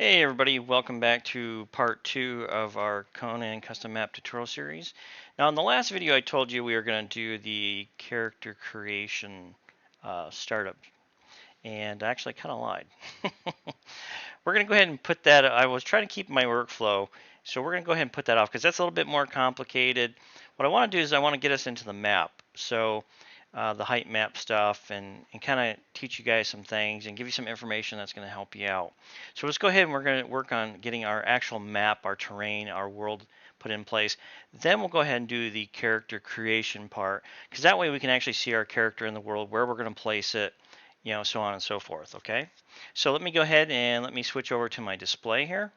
Hey everybody, welcome back to part 2 of our Conan custom map tutorial series. Now in the last video I told you we were going to do the character creation startup, and I actually kind of lied. We're going to go ahead and put that, I was trying to keep my workflow, so we're going to go ahead and put that off because that's a little bit more complicated. What I want to do is I want to get us into the map. So the Heightmap stuff and kind of teach you guys some things and give you some information that's going to help you out. So let's go ahead and we're going to work on getting our actual map, our terrain, our world put in place. Then we'll go ahead and do the character creation part, because that way we can actually see our character in the world, where we're going to place it, so on and so forth. Okay, so let me go ahead and let me switch over to my display here.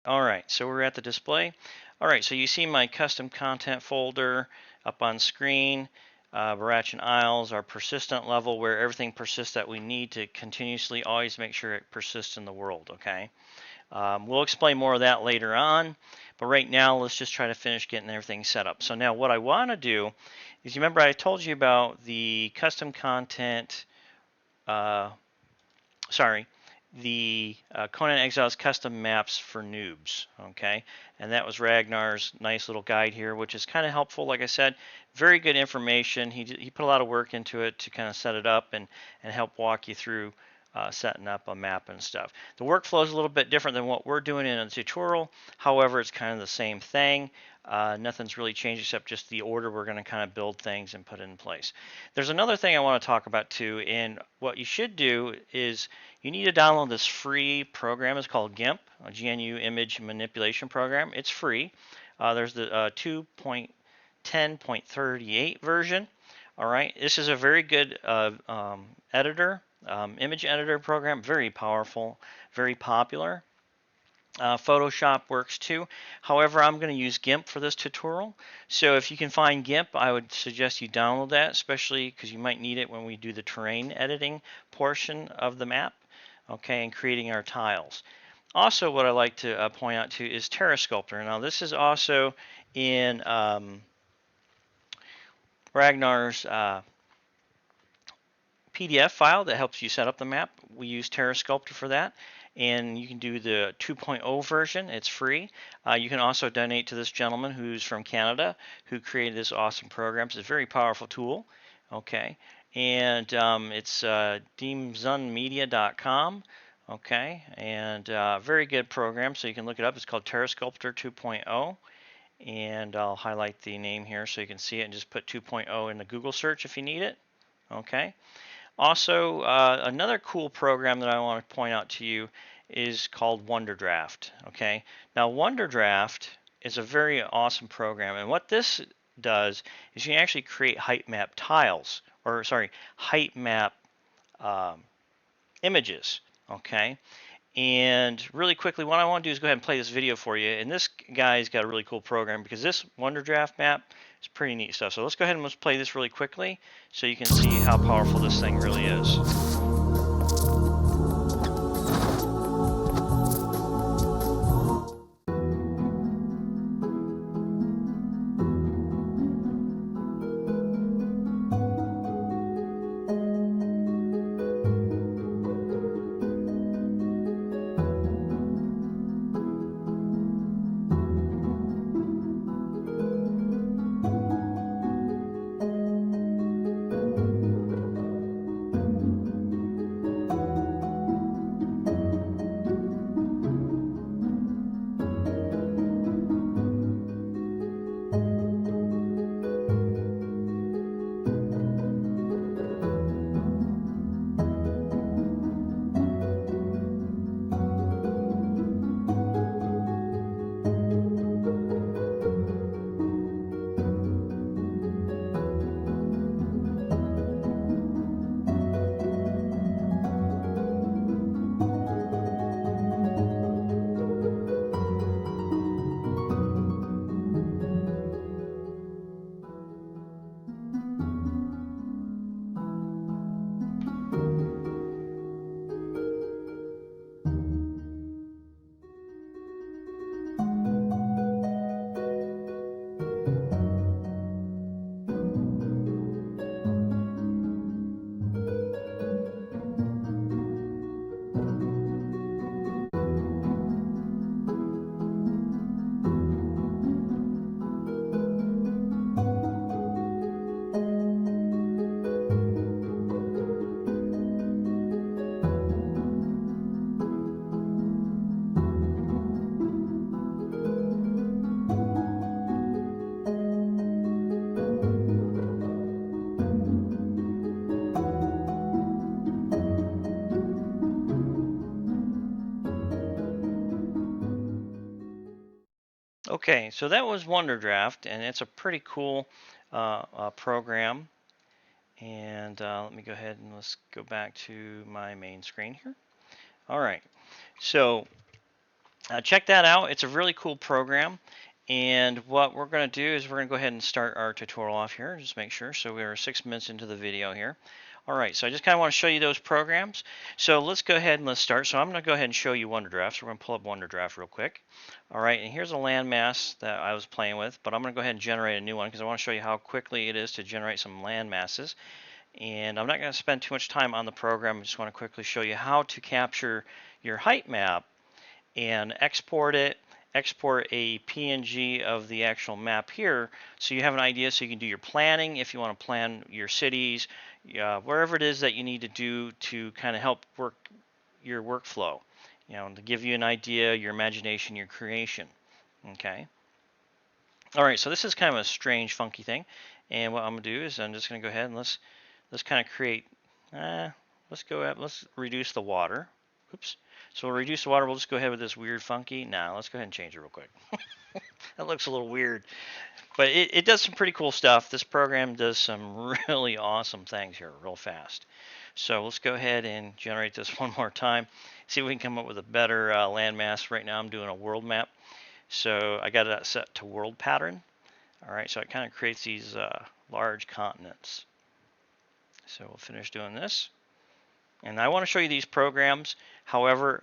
All right, so we're at the display. All right, so you see my custom content folder up on screen. Barach Isles, our persistent level, where everything persists that we need to continuously always make sure it persists in the world. Okay, we'll explain more of that later on, but right now let's just try to finish getting everything set up. So now what I want to do is, you remember I told you about the custom content, the Conan Exile's custom maps for noobs, okay? And that was Ragnar's nice little guide here, which is kind of helpful. Like I said, very good information. He put a lot of work into it to kind of set it up and help walk you through setting up a map and stuff. The workflow is a little bit different than what we're doing in a tutorial. However, it's kind of the same thing. Nothing's really changed except just the order we're going to kind of build things and put in place. There's another thing I want to talk about too, and what you should do is you need to download this free program. It's called Gimp, a GNU image manipulation program. It's free. There's the 2.10.38 version. All right, this is a very good editor, image editor program, very powerful, very popular. Photoshop works too. However, I'm going to use Gimp for this tutorial. So if you can find Gimp, I would suggest you download that, especially because you might need it when we do the terrain editing portion of the map, okay, and creating our tiles. Also, what I like to point out too is TerreSculptor. Now, this is also in Ragnar's PDF file that helps you set up the map. We use TerreSculptor for that, and you can do the 2.0 version. It's free. You can also donate to this gentleman who's from Canada who created this awesome program. It's a very powerful tool. Okay, and it's deemzunmedia.com. Okay, and very good program, so you can look it up. It's called TerreSculptor 2.0, and I'll highlight the name here so you can see it, and just put 2.0 in the Google search if you need it. Okay. Also, another cool program that I want to point out to you is called WonderDraft. Okay, now WonderDraft is a very awesome program, and what this does is you can actually create Heightmap tiles, or sorry, Heightmap images. Okay, and really quickly, what I want to do is go ahead and play this video for you. And this guy's got a really cool program, because this WonderDraft map is pretty neat stuff. So let's go ahead and let's play this really quickly so you can see how powerful this thing really is. Okay, so that was WonderDraft, and it's a pretty cool program. And let me go ahead and let's go back to my main screen here. All right, so check that out. It's a really cool program. And what we're going to do is we're going to go ahead and start our tutorial off here. Just make sure. So we are 6 minutes into the video here. All right, so I just kind of want to show you those programs. So let's go ahead and let's start. So I'm going to go ahead and show you WonderDraft. So we're going to pull up WonderDraft real quick. All right, and here's a landmass that I was playing with, but I'm going to go ahead and generate a new one because I want to show you how quickly it is to generate some land masses. And I'm not going to spend too much time on the program. I just want to quickly show you how to capture your height map and export it, export a PNG of the actual map here so you have an idea so you can do your planning if you want to plan your cities, wherever it is that you need to do to kind of help work your workflow, to give you an idea, your imagination, your creation. Okay. All right, so this is kind of a strange, funky thing. And what I'm going to do is I'm just going to go ahead and let's kind of create, let's reduce the water. Oops. So we'll reduce the water. We'll just go ahead with this weird funky. Now let's go ahead and change it real quick. That looks a little weird, but it does some pretty cool stuff. This program does some really awesome things here real fast. So let's go ahead and generate this one more time. See if we can come up with a better landmass. Right now I'm doing a world map. So I got it set to world pattern. All right, so it kind of creates these large continents. So we'll finish doing this. And I want to show you these programs. However,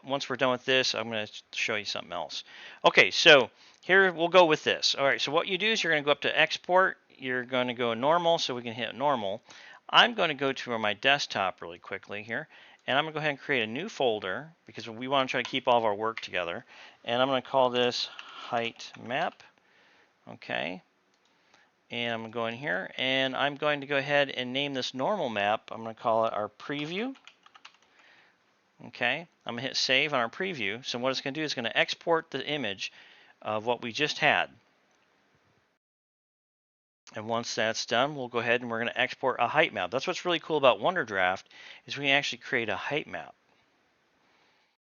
once we're done with this, I'm going to show you something else. Okay, so here we'll go with this. All right, so what you do is you're going to go up to export. You're going to go normal, so we can hit normal. I'm going to go to my desktop really quickly here. And I'm going to go ahead and create a new folder because we want to try to keep all of our work together. And I'm going to call this Heightmap. Okay. And I'm going to go in here and I'm going to go ahead and name this normal map. I'm going to call it our preview. Okay, I'm going to hit save on our preview. So what it's going to do is going to export the image of what we just had. And once that's done, we'll go ahead and we're going to export a height map. That's what's really cool about WonderDraft is we can actually create a height map.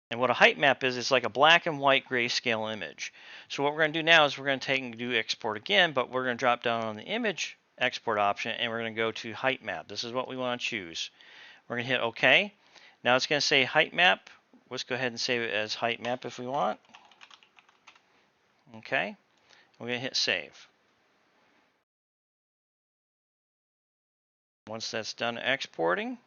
And what a height map is, it's like a black and white grayscale image. So what we're going to do now is we're going to take and do export again, but we're going to drop down on the image export option and we're going to go to height map. This is what we want to choose. We're going to hit OK. Now it's going to say height map. Let's go ahead and save it as height map if we want. Okay. We're going to hit save. Once that's done exporting,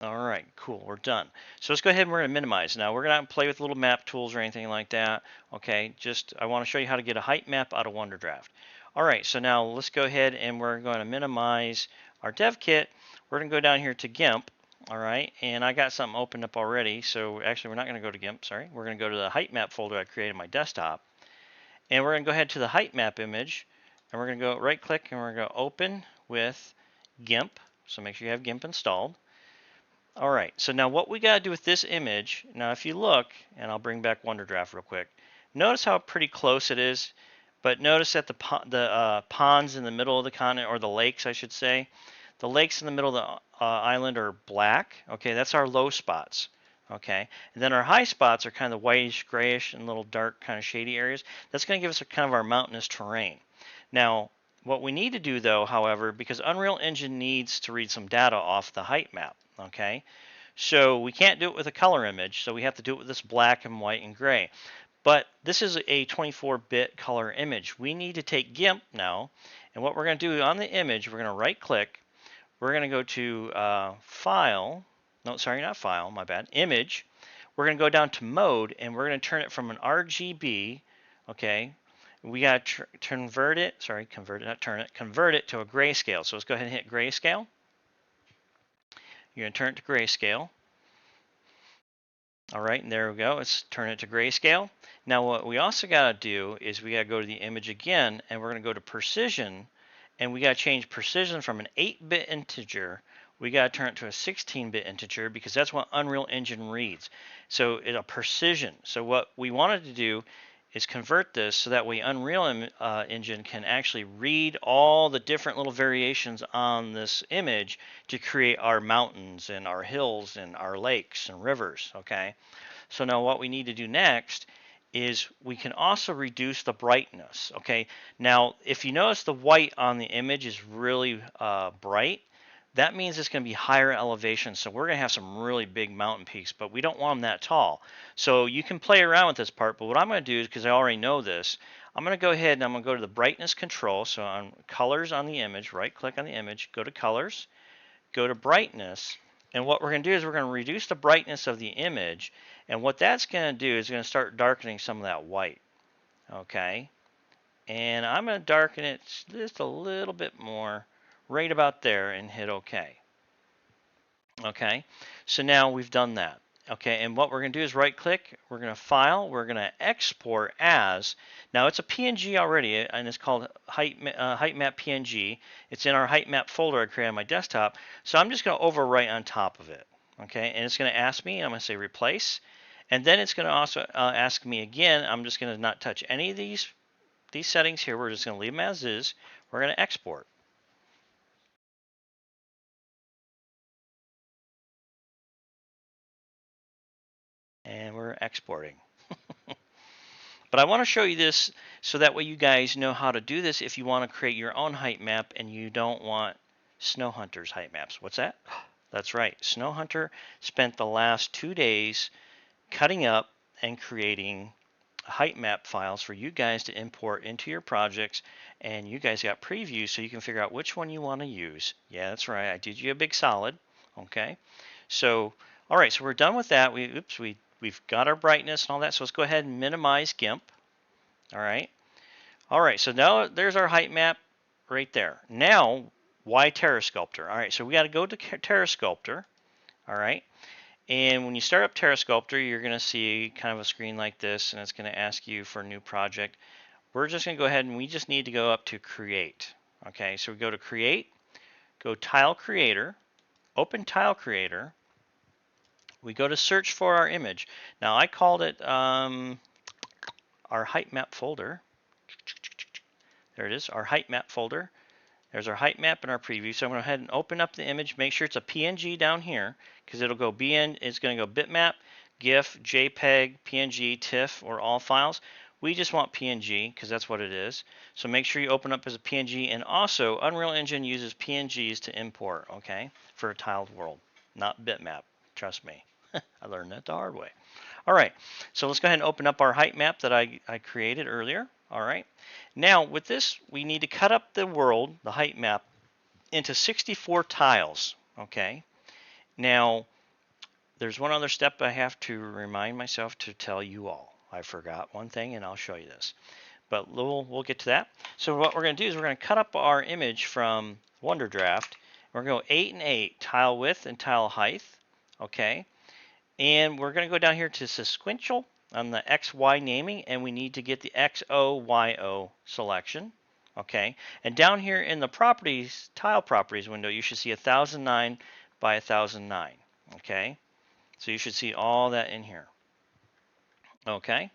all right, cool, we're done. So let's go ahead and we're going to minimize. Now we're going to play with little map tools or anything like that. Okay, just I want to show you how to get a height map out of WonderDraft. All right, so now let's go ahead and we're going to minimize our dev kit. We're going to go down here to Gimp. All right, and I got something opened up already. So actually we're not going to go to Gimp, sorry. We're going to go to the height map folder I created on my desktop. And we're going to go ahead to the height map image. And we're going to go right click and we're going to open with Gimp. So make sure you have Gimp installed. All right, so now what we got to do with this image, now if you look, and I'll bring back WonderDraft real quick, notice how pretty close it is, but notice that the ponds in the middle of the continent, or the lakes I should say, the lakes in the middle of the island are black. Okay, that's our low spots. Okay, and then our high spots are kind of the whitish, grayish, and little dark kind of shady areas. That's going to give us a kind of our mountainous terrain. Now, what we need to do though, however, because Unreal Engine needs to read some data off the height map. Okay, so we can't do it with a color image, so we have to do it with this black and white and gray. But this is a 24-bit color image. We need to take Gimp now, and what we're going to do on the image, we're going to right click, we're going to go to File, no, sorry, not File, my bad, Image. We're going to go down to Mode, and we're going to turn it from an RGB, okay, we got to convert it, sorry, convert it, not turn it, convert it to a grayscale. So let's go ahead and hit grayscale. You're going to turn it to grayscale. All right, and there we go. Let's turn it to grayscale. Now what we also got to do is we got to go to the image again, and we're going to go to precision, and we got to change precision from an 8-bit integer. We got to turn it to a 16-bit integer because that's what Unreal Engine reads. So it's a precision. So what we wanted to do is convert this so that way Unreal Engine can actually read all the different little variations on this image to create our mountains and our hills and our lakes and rivers, okay? So now what we need to do next is we can also reduce the brightness, okay? Now, if you notice the white on the image is really bright, that means it's going to be higher elevation. So we're going to have some really big mountain peaks, but we don't want them that tall. So you can play around with this part, but what I'm going to do is, because I already know this, I'm going to go ahead and I'm going to go to the brightness control. So on colors on the image, right click on the image, go to colors, go to brightness, and what we're going to do is we're going to reduce the brightness of the image, and what that's going to do is going to start darkening some of that white, okay? And I'm going to darken it just a little bit more, right about there, and hit OK. Okay, so now we've done that. Okay, and what we're going to do is right click, we're going to file, we're going to export as, now it's a PNG already, and it's called Heightmap PNG. It's in our Heightmap folder I created on my desktop, so I'm just going to overwrite on top of it. Okay, and it's going to ask me, I'm going to say replace, and then it's going to also ask me again, I'm just going to not touch any of these settings here, we're just going to leave them as is, we're going to export. And we're exporting. But I want to show you this so that way you guys know how to do this if you want to create your own height map and you don't want Snow Hunter's height maps. What's that? That's right. Snow Hunter spent the last 2 days cutting up and creating height map files for you guys to import into your projects, and you guys got previews so you can figure out which one you want to use. Yeah, that's right. I did you a big solid. Okay. So, all right. So we're done with that. We've got our brightness and all that. So let's go ahead and minimize Gimp. All right. All right. So now there's our height map right there. Now, why TerreSculptor? All right. So we got to go to TerreSculptor. All right. And when you start up TerreSculptor, you're going to see kind of a screen like this, and it's going to ask you for a new project. We're just going to go ahead and we just need to go up to Create. Okay, so we go to Create, go Tile Creator, open Tile Creator. We go to Search for our image. Now I called it our height map folder. There it is, our height map folder. There's our height map and our preview. So I'm going to go ahead and open up the image. Make sure it's a PNG down here because it'll go it's going to go bitmap, GIF, JPEG, PNG, TIFF, or all files. We just want PNG because that's what it is. So make sure you open up as a PNG. And also, Unreal Engine uses PNGs to import, okay, for a tiled world, not bitmap. Trust me. I learned that the hard way. All right, so let's go ahead and open up our height map that I created earlier. All right, now with this, we need to cut up the world, the height map, into 64 tiles. Okay, now there's one other step I have to remind myself to tell you all. I forgot one thing, and I'll show you this, but we'll get to that. So what we're going to do is we're going to cut up our image from WonderDraft. We're going to go 8 and 8 tile width and tile height. Okay. And we're going to go down here to sequential on the XY naming, and we need to get the XOYO selection. Okay, and down here in the properties, tile properties window, you should see 1009 by 1009. Okay, so you should see all that in here. Okay,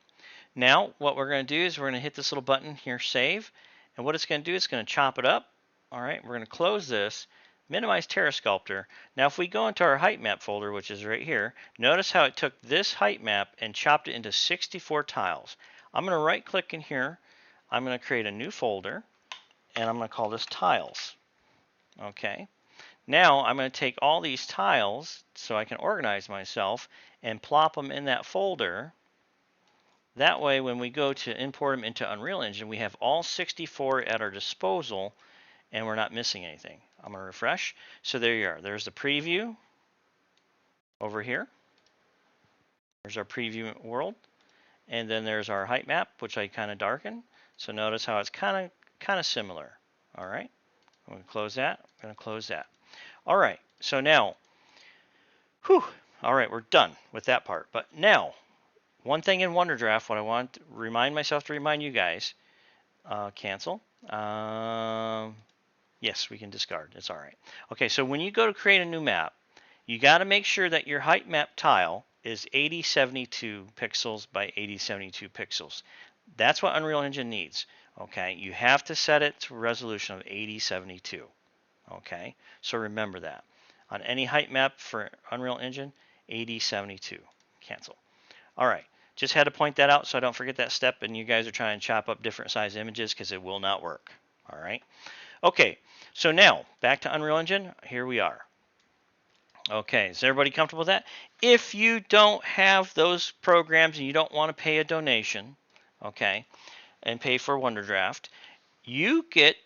now what we're going to do is we're going to hit this little button here, save, and what it's going to do is it's going to chop it up. All right, we're going to close this. Minimize TerreSculptor. Now if we go into our height map folder, which is right here, notice how it took this height map and chopped it into 64 tiles. I'm going to right click in here, I'm going to create a new folder, and I'm going to call this tiles. Okay, now I'm going to take all these tiles so I can organize myself and plop them in that folder. That way when we go to import them into Unreal Engine, we have all 64 at our disposal and we're not missing anything. I'm going to refresh. So there you are. There's the preview over here. There's our preview world. And then there's our height map, which I kind of darken. So notice how it's kind of similar. All right. I'm going to close that. I'm going to close that. All right. So now, all right, we're done with that part. But now, one thing in WonderDraft, what I want to remind myself to remind you guys, cancel. Yes, we can discard. It's all right. Okay, so when you go to create a new map, you got to make sure that your height map tile is 8072 pixels by 8072 pixels. That's what Unreal Engine needs. Okay, you have to set it to a resolution of 8072. Okay, so remember that. On any height map for Unreal Engine, 8072. Cancel. All right, just had to point that out so I don't forget that step and you guys are trying to chop up different size images because it will not work. All right. Okay, so now back to Unreal Engine. Here we are. Okay, is everybody comfortable with that? If you don't have those programs and you don't want to pay a donation, okay, and pay for WonderDraft, you get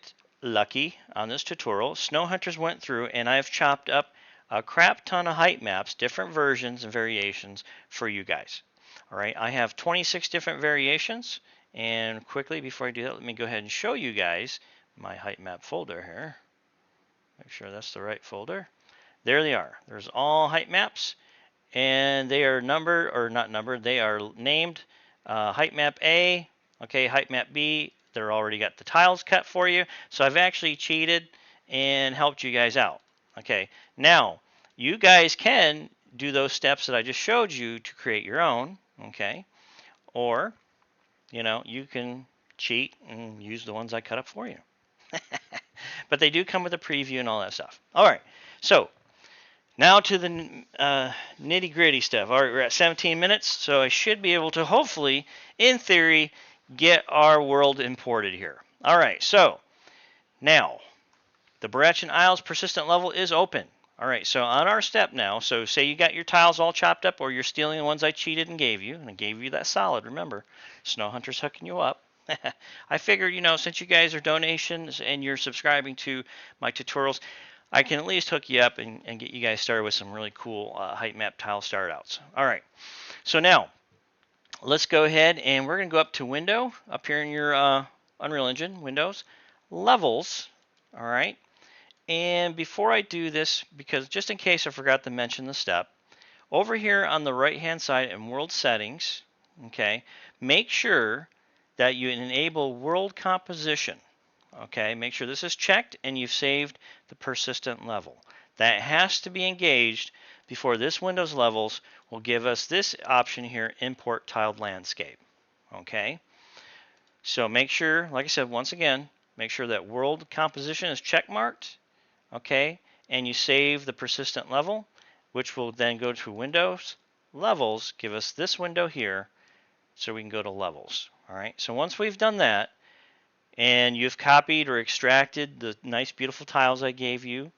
lucky on this tutorial. Snow Hunters went through and I've chopped up a crap ton of height maps, different versions and variations for you guys. All right, I have 26 different variations. And quickly, before I do that, let me go ahead and show you guys my height map folder here. Make sure that's the right folder. There they are. There's all height maps, and they are numbered, or not numbered, they are named height map A, okay, height map B. They're already got the tiles cut for you. So I've actually cheated and helped you guys out. Okay, now you guys can do those steps that I just showed you to create your own, okay, or you can cheat and use the ones I cut up for you. But they do come with a preview and all that stuff. All right, so now to the nitty gritty stuff. All right, we're at 17 minutes, so I should be able to hopefully, in theory, get our world imported here. All right, so now the Barachan Isles persistent level is open. All right, so on our step now, so say you got your tiles all chopped up or you're stealing the ones I cheated and gave you, and I gave you that solid, remember, Snow Hunter's hooking you up. I figured, since you guys are donations and you're subscribing to my tutorials, I can at least hook you up and get you guys started with some really cool height map tile start outs. All right, so now let's go ahead and we're going to go up to Window, up here in your Unreal Engine, Windows, Levels, all right. And before I do this, because just in case I forgot to mention the step, over here on the right hand side in World Settings, okay, make sure that you enable World Composition. Okay, make sure this is checked and you've saved the persistent level. That has to be engaged before this Windows Levels will give us this option here, Import Tiled Landscape. Okay, so make sure, like I said, once again, make sure that World Composition is check marked. Okay, and you save the persistent level, which will then go to Windows Levels, give us this window here, so we can go to Levels. All right, so once we've done that, and you've copied or extracted the nice beautiful tiles I gave you,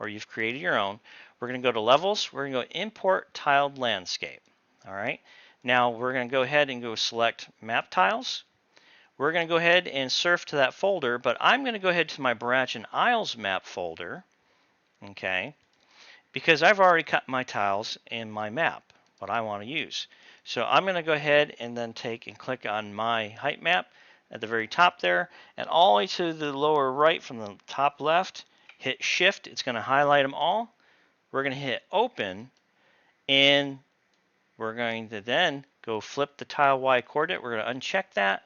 or you've created your own, we're going to go to Levels, we're going to go Import Tiled Landscape. All right, now we're going to go ahead and go select Map Tiles. We're going to go ahead and surf to that folder, but I'm going to go ahead to my Barachan Isles map folder, okay, because I've already cut my tiles in my map, what I want to use. So I'm going to go ahead and then take and click on my height map at the very top there, and all the way to the lower right from the top left, hit Shift. It's going to highlight them all. We're going to hit Open, and we're going to then go flip the tile Y coordinate. We're going to uncheck that.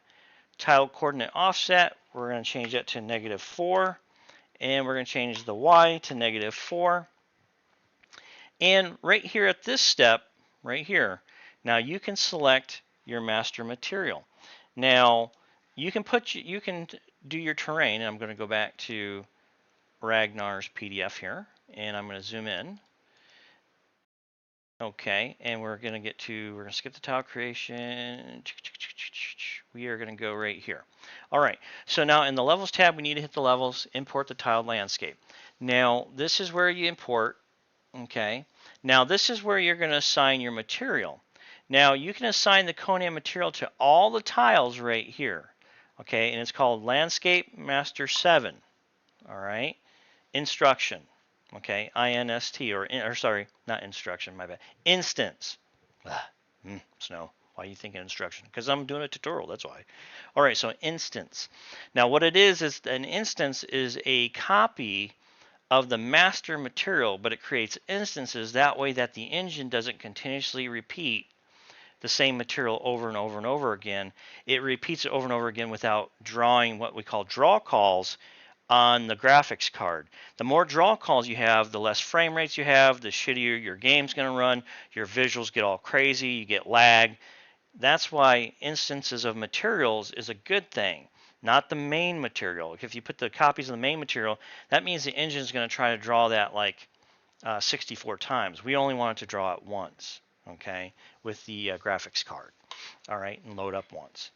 Tile coordinate offset, we're going to change that to -4, and we're going to change the Y to -4. And right here at this step, right here, now you can select your master material. Now you can do your terrain, and I'm going to go back to Ragnar's PDF here, and I'm going to zoom in. Okay, and we're going to skip the tile creation. We are going to go right here. All right, so now in the Levels tab, we need to hit the Levels, import the tiled landscape. Now, this is where you import, okay? Now, this is where you're going to assign your material. Now, you can assign the Conan material to all the tiles right here, okay? And it's called Landscape Master 7, all right? Instruction. Okay, INST, or sorry, not instruction, my bad. Instance. Snow, why are you thinking instruction? Because I'm doing a tutorial, that's why. All right, so instance. Now what it is an instance is a copy of the master material, but it creates instances that way that the engine doesn't continuously repeat the same material over and over and over again. It repeats it over and over again without drawing what we call draw calls on the graphics card. The more draw calls you have, the less frame rates you have, the shittier your game's going to run, your visuals get all crazy, you get lag. That's why instances of materials is a good thing, not the main material. If you put the copies of the main material, that means the engine is going to try to draw that like 64 times. We only want it to draw it once, okay, with the graphics card. All right, and load up once.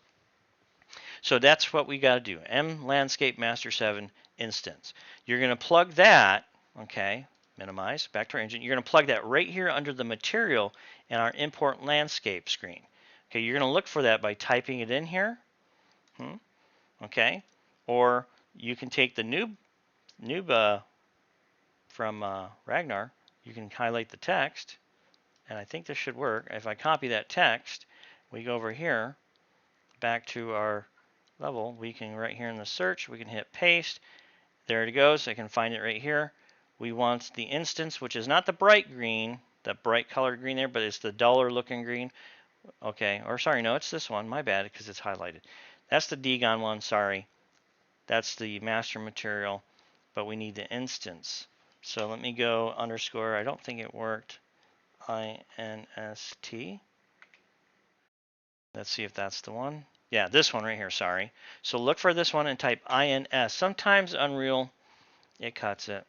So that's what we got to do. M Landscape Master 7 instance. You're going to plug that, okay, minimize, back to our engine. You're going to plug that right here under the material in our import landscape screen. Okay, you're going to look for that by typing it in here, okay, or you can take the noob from Ragnar. You can highlight the text, and I think this should work. If I copy that text, we go over here, back to our level, we can right here in the search, we can hit paste. There it goes. I can find it right here. We want the instance, which is not the bright green, the bright colored green there, but it's the duller looking green. Okay, or sorry, no, it's this one. My bad, because it's highlighted. That's the Dgon one, sorry. That's the master material, but we need the instance. So let me go underscore, I don't think it worked, INST. Let's see if that's the one. Yeah, this one right here, sorry. So look for this one and type INS. Sometimes Unreal, it cuts it.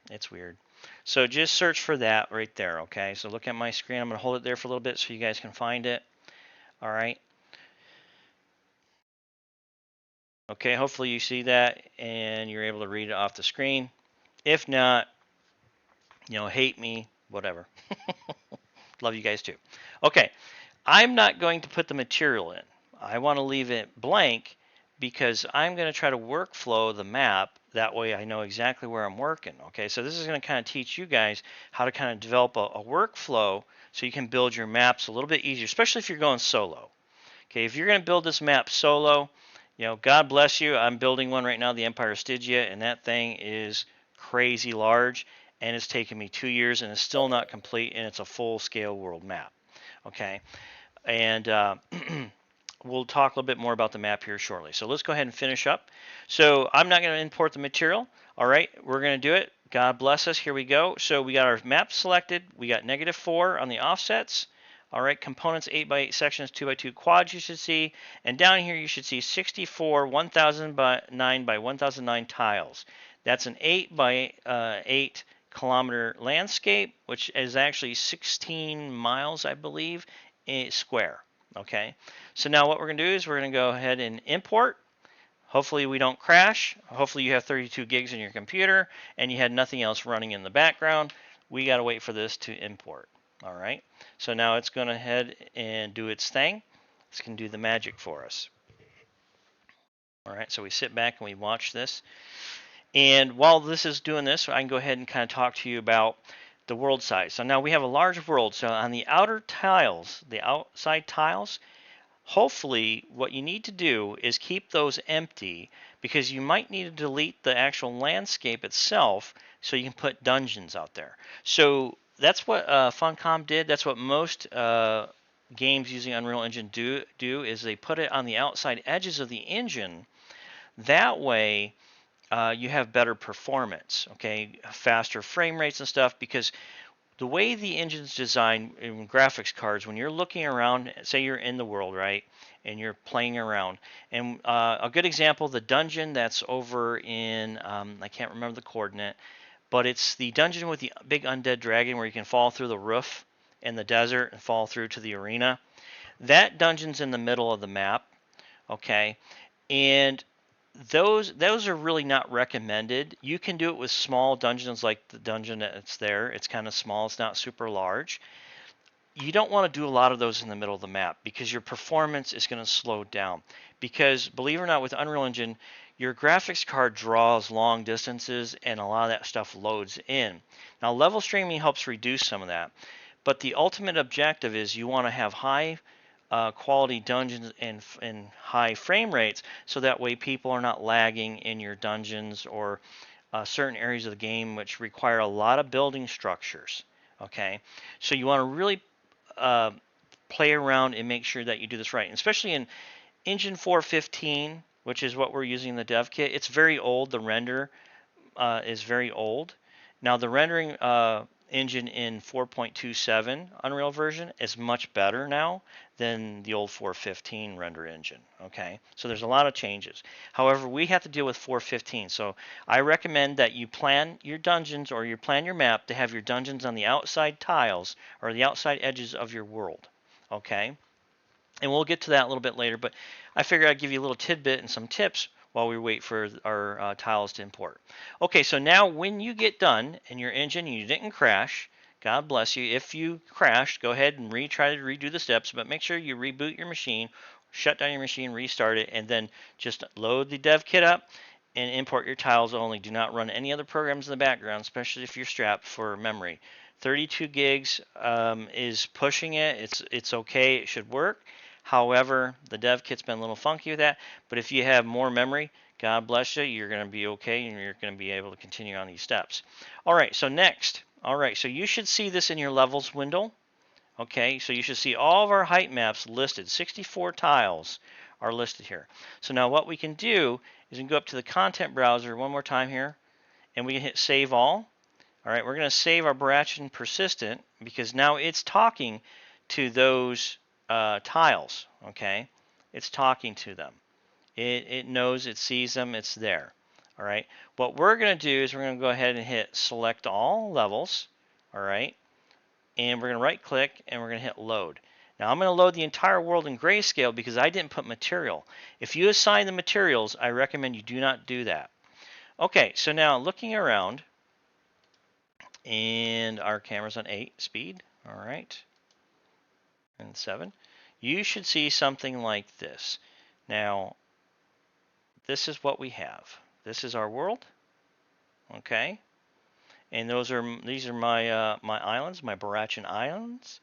It's weird. So just search for that right there, okay? So look at my screen. I'm going to hold it there for a little bit so you guys can find it. All right. Okay, hopefully you see that and you're able to read it off the screen. If not, hate me, whatever. Love you guys too. Okay, I'm not going to put the material in. I want to leave it blank because I'm going to try to workflow the map. That way I know exactly where I'm working. Okay, so this is going to kind of teach you guys how to kind of develop a workflow so you can build your maps a little bit easier, especially if you're going solo. Okay, if you're going to build this map solo, God bless you. I'm building one right now, the Empire Stygia, and that thing is crazy large, and it's taken me 2 years, and it's still not complete, and it's a full-scale world map. Okay, and we'll talk a little bit more about the map here shortly. So let's go ahead and finish up. So I'm not going to import the material. All right, we're going to do it. God bless us. Here we go. So we got our map selected. We got -4 on the offsets. All right, components 8x8 sections, 2x2 quads you should see. And down here you should see 64 1009 by 1009 tiles. That's an 8x8 kilometer landscape, which is actually 16 miles, I believe, square. Okay, so now what we're going to do is we're going to go ahead and import. Hopefully we don't crash. Hopefully you have 32 gigs in your computer and you had nothing else running in the background. We got to wait for this to import. All right, so now it's going to head and do its thing. It's going to do the magic for us. All right, so we sit back and we watch this. And while this is doing this, I can go ahead and kind of talk to you about the world size. So now we have a large world. So on the outer tiles, the outside tiles, hopefully what you need to do is keep those empty because you might need to delete the actual landscape itself so you can put dungeons out there. So that's what Funcom did. That's what most games using Unreal Engine do is they put it on the outside edges of the engine. That way you have better performance, okay, faster frame rates and stuff, because the way the engine's designed in graphics cards, when you're looking around, say you're in the world, right, and you're playing around, and a good example, the dungeon that's over in, I can't remember the coordinate, but it's the dungeon with the big undead dragon where you can fall through the roof in the desert and fall through to the arena. That dungeon's in the middle of the map, okay, and those are really not recommended. You can do it with small dungeons like the dungeon that's there. It's kind of small. It's not super large. You don't want to do a lot of those in the middle of the map because your performance is going to slow down. Because believe it or not, with Unreal Engine, your graphics card draws long distances and a lot of that stuff loads in. Now, level streaming helps reduce some of that. But the ultimate objective is you want to have high quality dungeons and high frame rates so that way people are not lagging in your dungeons or certain areas of the game which require a lot of building structures. Okay, so you want to really play around and make sure that you do this right, and especially in Engine 4.15, which is what we're using in the dev kit. It's very old. The render is very old. Now the rendering engine in 4.27 Unreal version is much better now than the old 4.15 render engine. Okay, so there's a lot of changes. However, we have to deal with 4.15, so I recommend that you plan your dungeons or you plan your map to have your dungeons on the outside tiles or the outside edges of your world. Okay, and we'll get to that a little bit later, but I figured I'd give you a little tidbit and some tips while we wait for our tiles to import. Okay, so now when you get done in your engine and you didn't crash, God bless you. If you crashed, go ahead and try to redo the steps, but make sure you reboot your machine, shut down your machine, restart it, and then just load the dev kit up and import your tiles only. Do not run any other programs in the background, especially if you're strapped for memory. 32 gigs is pushing it. It's okay. It should work. However, the dev kit's been a little funky with that, but if you have more memory, God bless you, you're going to be okay and you're going to be able to continue on these steps. All right, so next. All right, so you should see this in your levels window. Okay, so you should see all of our height maps listed. 64 tiles are listed here. So now what we can do is we can go up to the content browser one more time here, and we can hit save all. All right, we're going to save our Barachan persistent because now it's talking to those tiles. Okay, it's talking to them. It knows, it sees them, it's there. All right, what we're going to do is we're going to go ahead and hit select all levels. All right, and we're going to right click and we're going to hit load. Now I'm going to load the entire world in grayscale because I didn't put material. If you assign the materials, I recommend you do not do that. Okay, so now looking around, and our camera's on 8 speed. All right, and 7. You should see something like this. Now, this is what we have. This is our world. Okay, and these are my my islands, my Barachan islands.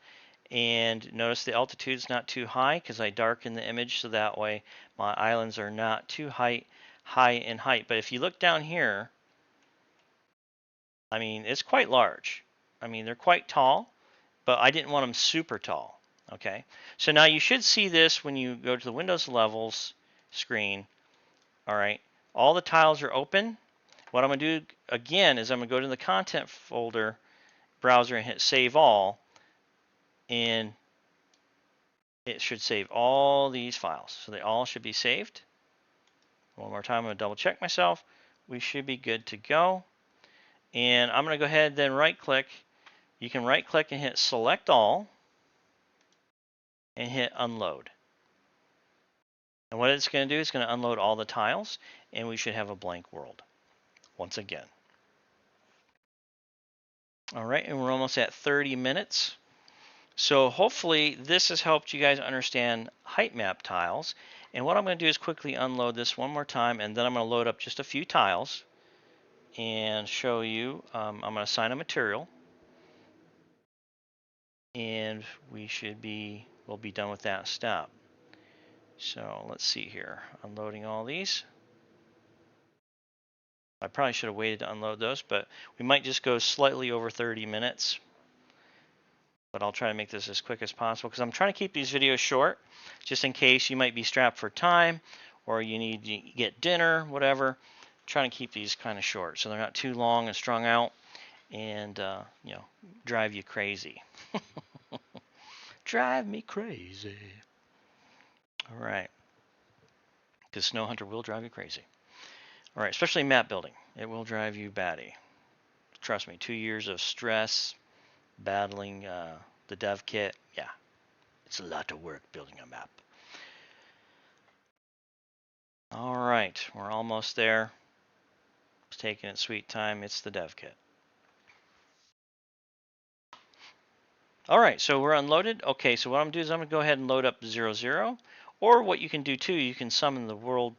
And notice the altitude is not too high because I darken the image so that way my islands are not too high in height. But if you look down here, I mean, it's quite large. I mean, they're quite tall, but I didn't want them super tall. Okay, so now you should see this when you go to the Windows Levels screen. All right, all the tiles are open. What I'm going to do again is I'm going to go to the content folder browser and hit save all, and it should save all these files. So they all should be saved. One more time, I'm going to double check myself. We should be good to go. And I'm going to go ahead and then right click. You can right click and hit select all and hit unload. And what it's going to do is going to unload all the tiles and we should have a blank world once again. All right, and we're almost at 30 minutes. So hopefully this has helped you guys understand Heightmap tiles. And what I'm going to do is quickly unload this one more time, and then I'm going to load up just a few tiles and show you. I'm going to assign a material, and we'll be done with that step. So let's see here, unloading all these. I probably should have waited to unload those, but we might just go slightly over 30 minutes. But I'll try to make this as quick as possible because I'm trying to keep these videos short just in case you might be strapped for time or you need to get dinner, whatever. I'm trying to keep these kind of short so they're not too long and strung out and you know, drive you crazy. Drive me crazy. All right, because Snow Hunter will drive you crazy. All right, especially map building. It will drive you batty. Trust me, 2 years of stress, battling the dev kit. Yeah, it's a lot of work building a map. All right, we're almost there. It's taking its sweet time. It's the dev kit. All right, so we're unloaded. Okay, so what I'm going to do is I'm going to go ahead and load up 00. Or what you can do too, you can summon the world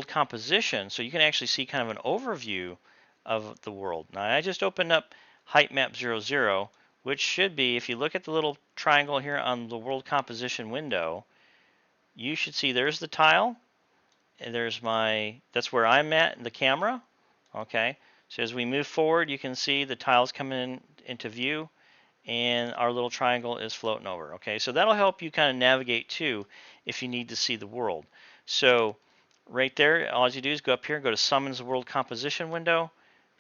composition, so you can actually see kind of an overview of the world. Now I just opened up Heightmap 00, which should be, if you look at the little triangle here on the world composition window, you should see there's the tile, and that's where I'm at in the camera. Okay, so as we move forward, you can see the tiles coming into view, and our little triangle is floating over. Okay, so that'll help you kind of navigate too if you need to see the world. So right there, all you do is go up here and go to Summons World Composition window,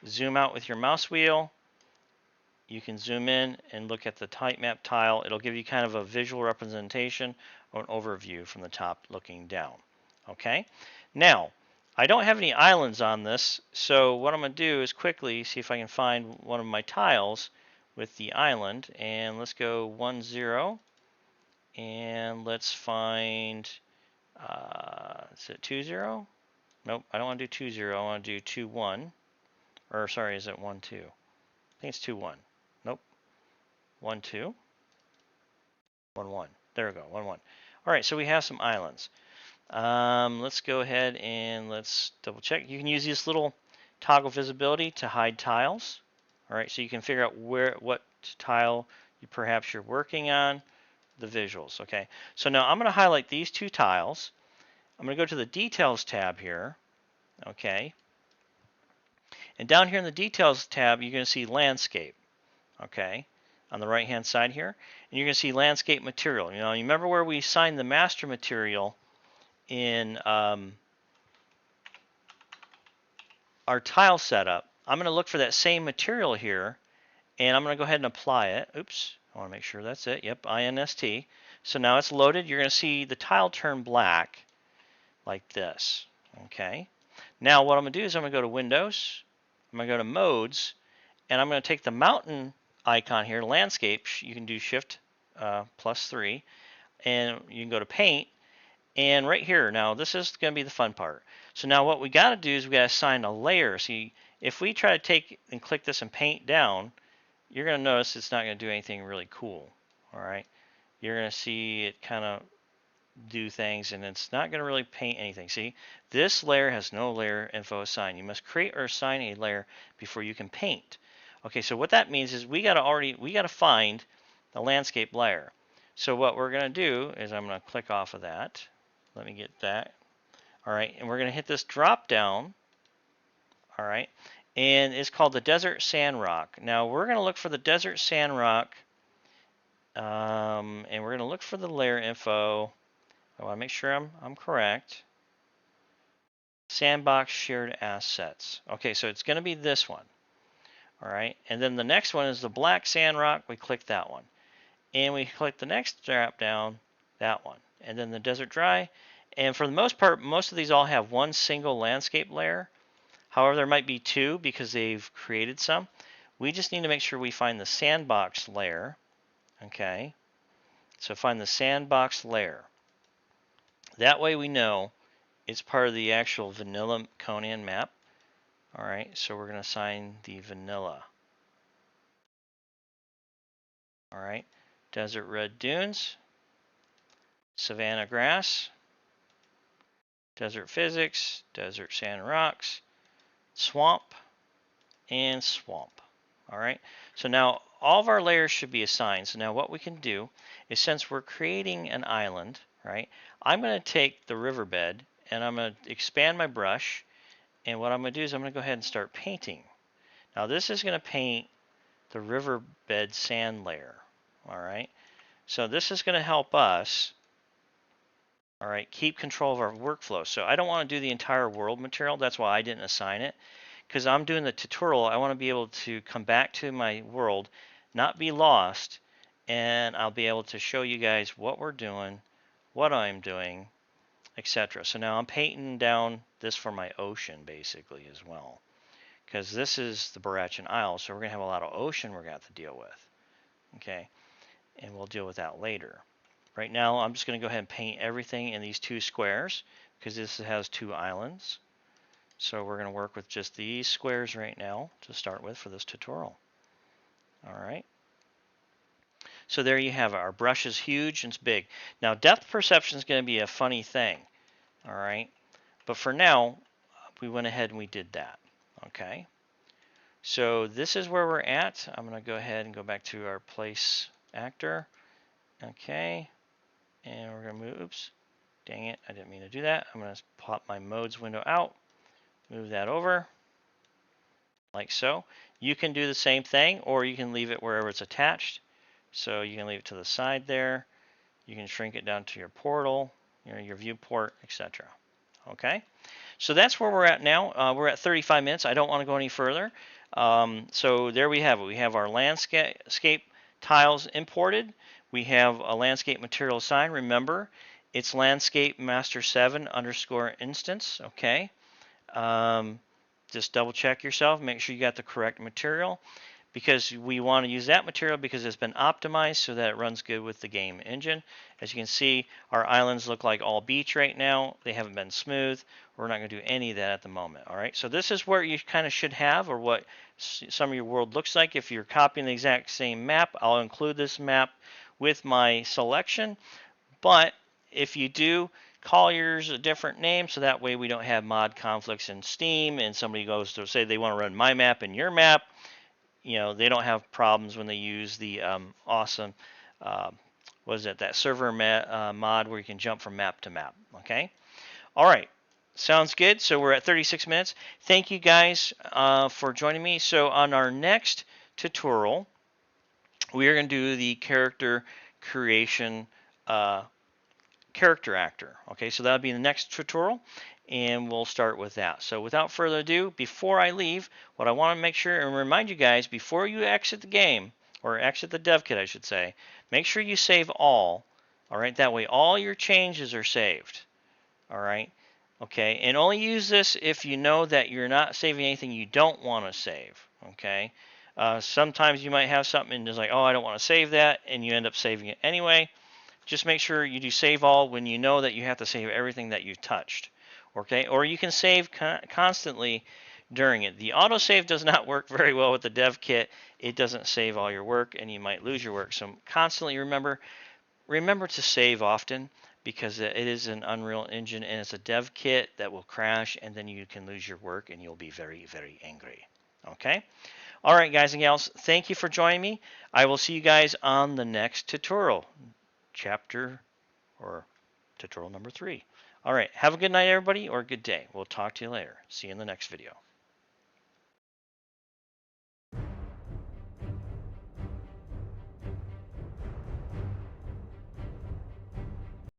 zoom out with your mouse wheel, you can zoom in and look at the Heightmap tile. It'll give you kind of a visual representation or an overview from the top looking down. Okay, now I don't have any islands on this, so what I'm going to do is quickly see if I can find one of my tiles with the island, and let's go 1 0, and let's find is it 2 0? Nope, I don't want to do 2 0. I want to do 2 1, or sorry, is it 1 2? I think it's 2 1. Nope, 1 2, 1 1. There we go, 1 1. All right, so we have some islands. Let's go ahead and let's double check. You can use this little toggle visibility to hide tiles. All right, so you can figure out what tile perhaps you're working on, the visuals. Okay, so now I'm going to highlight these two tiles. I'm going to go to the Details tab here. Okay, and down here in the Details tab, you're going to see Landscape. Okay, on the right-hand side here, and you're going to see Landscape Material. You remember where we assigned the master material in our tile setup. I'm going to look for that same material here, and I'm going to go ahead and apply it. Oops, I want to make sure that's it. Yep, INST. So now it's loaded. You're going to see the tile turn black like this. Okay. Now what I'm going to do is I'm going to go to Windows. I'm going to go to Modes, and I'm going to take the mountain icon here, Landscape. You can do Shift +3, and you can go to Paint. And right here, now this is going to be the fun part. So now what we got to do is we got to assign a layer. See, if we try to take and click this and paint down, you're going to notice it's not going to do anything really cool. All right, you're going to see it kind of do things, and it's not going to really paint anything. See, this layer has no layer info assigned. You must create or assign a layer before you can paint. Okay, so what that means is we got to find the landscape layer. So what we're going to do is I'm going to click off of that. Let me get that. All right, and we're going to hit this drop down. All right, and it's called the Desert Sand Rock. Now we're going to look for the Desert Sand Rock, and we're going to look for the layer info. I want to make sure I'm correct. Sandbox Shared Assets. Okay, so it's going to be this one. All right, and then the next one is the Black Sand Rock. We click that one, and we click the next drop down, that one, and then the Desert Dry. And for the most part, most of these all have one single landscape layer. However, there might be two because they've created some. We just need to make sure we find the sandbox layer. Okay, so find the sandbox layer. That way we know it's part of the actual vanilla Conan map. All right, so we're going to assign the vanilla. All right, Desert Red Dunes, Savanna Grass, Desert Physics, Desert Sand Rocks, Swamp, and Swamp. All right, so now all of our layers should be assigned. So now what we can do is, since we're creating an island, right, I'm going to take the riverbed and I'm going to expand my brush, and what I'm going to do is I'm going to go ahead and start painting. Now this is going to paint the riverbed sand layer. All right, so this is going to help us, all right, keep control of our workflow. So I don't want to do the entire world material. That's why I didn't assign it, because I'm doing the tutorial. I want to be able to come back to my world, not be lost, and I'll be able to show you guys what we're doing, what I'm doing, etc. So now I'm painting down this for my ocean basically as well, because this is the Barachan Isle, so we're going to have a lot of ocean we're going to have to deal with. Okay, and we'll deal with that later. Right now, I'm just going to go ahead and paint everything in these two squares because this has two islands. So we're going to work with just these squares right now to start with for this tutorial. All right. So there you have it. Our brush is huge and it's big. Now, depth perception is going to be a funny thing. All right. But for now, we went ahead and we did that. Okay. So this is where we're at. I'm going to go ahead and go back to our place actor. Okay. And we're going to move, oops, dang it, I didn't mean to do that. I'm going to pop my modes window out, move that over, like so. You can do the same thing, or you can leave it wherever it's attached. So you can leave it to the side there. You can shrink it down to your portal, your viewport, etc. Okay, So that's where we're at now. We're at 35 minutes. I don't want to go any further. So there we have it. We have our landscape tiles imported. We have a landscape material assigned. Remember, it's landscape master 7 underscore instance. Okay. Just double check yourself. Make sure you got the correct material, because we want to use that material because it's been optimized so that it runs good with the game engine. As you can see, our islands look like all beach right now. They haven't been smooth. We're not going to do any of that at the moment. All right, so this is where you kind of should have, or what some of your world looks like. If you're copying the exact same map, I'll include this map with my selection. But if you do, call yours a different name so that way we don't have mod conflicts in Steam and somebody goes to say they want to run my map and your map. They don't have problems when they use the awesome, what is it, that server mod where you can jump from map to map. Okay. All right. Sounds good. So we're at 36 minutes. Thank you guys for joining me. So on our next tutorial, we are going to do the character creation character actor. Okay, so that'll be the next tutorial, and we'll start with that. So without further ado, before I leave, what I want to make sure and remind you guys, before you exit the game, or exit the dev kit I should say, make sure you save all. All right, that way all your changes are saved. All right, okay, and only use this if you know that you're not saving anything you don't want to save. Okay, sometimes you might have something and it's like, oh, I don't want to save that, and you end up saving it anyway. Just make sure you do save all when you know that you have to save everything that you touched. Okay, or you can save constantly during it. The autosave does not work very well with the dev kit. It doesn't save all your work and you might lose your work. So constantly remember to save often, because it is an Unreal Engine and it's a dev kit that will crash and then you can lose your work and you'll be very, very angry. Okay? All right, guys and gals, thank you for joining me. I will see you guys on the next tutorial. Chapter or tutorial number 3. All right. Have a good night, everybody, or a good day. We'll talk to you later. See you in the next video.